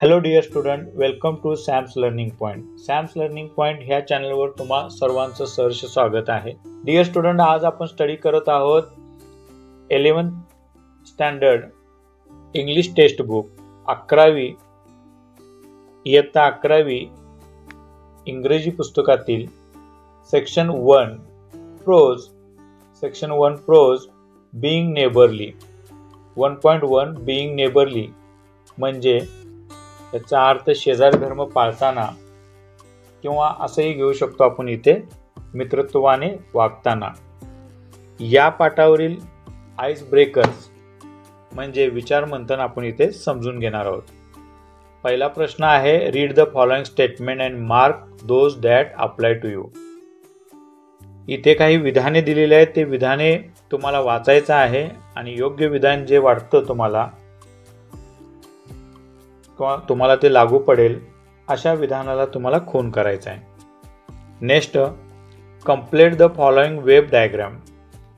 Hello dear student, welcome to Sam's learning point. Sam's learning point ह्या चॅनलवर तुम्हा सर्वांचं सहर्ष स्वागत आहे. डिअर स्टुडंट, आज आपण स्टडी करत आहोत 11th standard English text book 11वी इयत्ता 11वी इंग्रजी पुस्तकातील section 1 prose being neighbourly 1.1 being neighbourly म्हणजे याचा अर्थ शेजारी धर्म पाळताना, किंवा असंही घेऊ शकतो आपण इथे मित्रत्वाने वागताना. या पाठावरील आईस ब्रेकर्स म्हणजे विचार मंथन आपण इथे समजून घेणार आहोत. पहिला प्रश्न आहे, read the following statement and mark those that apply to you. इथे काही विधाने दिलेली आहेत, ते विधाने तुम्हाला वाचायचं आहे आणि योग्य विधान जे वाटतं तुम्हाला ते लागू पडेल अशा विधानाला तुम्हाला खून करायचा आहे. Next, complete the following web diagram.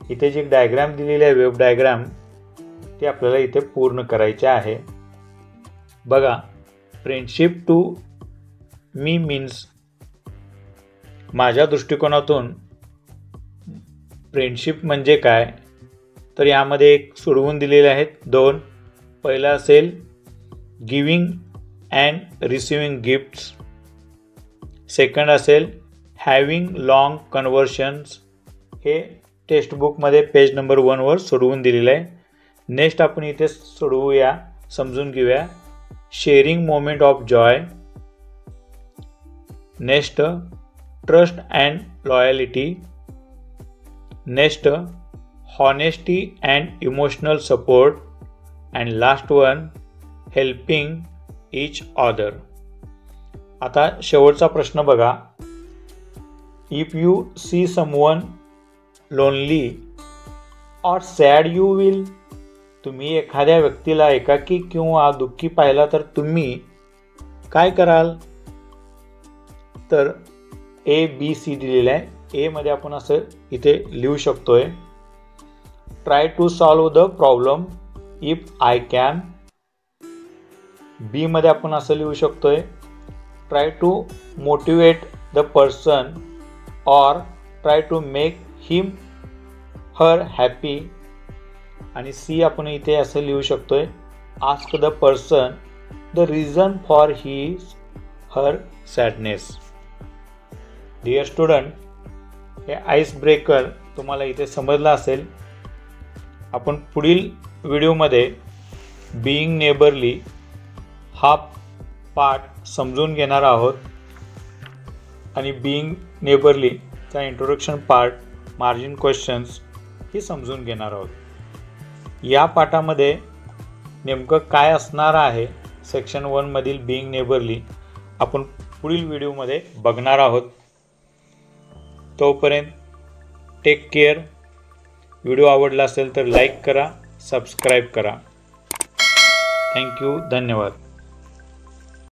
इथे जे डायग्राम दिलेली आहे वेब डायग्राम, ती आपल्याला इथे पूर्ण करायची आहे. बघा, फ्रेंडशिप टू मी मीन्स, माझ्या दृष्टिकोनातून फ्रेंडशिप म्हणजे काय, तर यामध्ये एक सोडवून दिलेले आहेत 2. पहिला असेल giving and receiving gifts. Second असेल हॅविंग लॉंग कन्व्हर्शन्स. हे टेक्स्ट बुकमध्ये पेज नंबर 1 वर सोडवून दिलेलं आहे. नेक्स्ट आपण इथे सोडवूया, समजून घेऊया sharing moment of joy. Next, trust and loyalty. Next, honesty and emotional support. And last one, helping each other. आता शेवटचा प्रश्न बघा, if you see someone lonely or sad you will. तुम्ही एखाद्या व्यक्तीला एकाकी किंवा दुःखी पाहिला तर तुम्ही काय कराल, तर ABC दिलेलं आहे. ए मध्ये आपण असं इथे लिहू शकतोय, try to solve the problem if I can. B मध्ये आपण असं लिहू शकतोय, try to motivate the person or try to make him her happy. आणि सी आपण इथे असं लिहू शकतोय, ask the person the reason for his her sadness. Dear student, हे आईस ब्रेकर तुम्हाला इथे समजलं असेल. आपण पुढील व्हिडिओमध्ये बीइंग नेबरली हा पाठ समजून घेणार आहोत आणि बीइंग नेबरलीचा इंट्रोडक्शन पार्ट, मार्जिन क्वेश्चन्स ही समजून घेणार आहोत. या पाठामध्ये नेमकं काय असणार आहे सेक्शन 1 मधील बीइंग नेबरली आपण पुढील व्हिडिओमध्ये बघणार आहोत. तोपर्यंत टेक केअर. व्हिडिओ आवडला असेल तर लाईक करा, सबस्क्राईब करा. थँक्यू, धन्यवाद.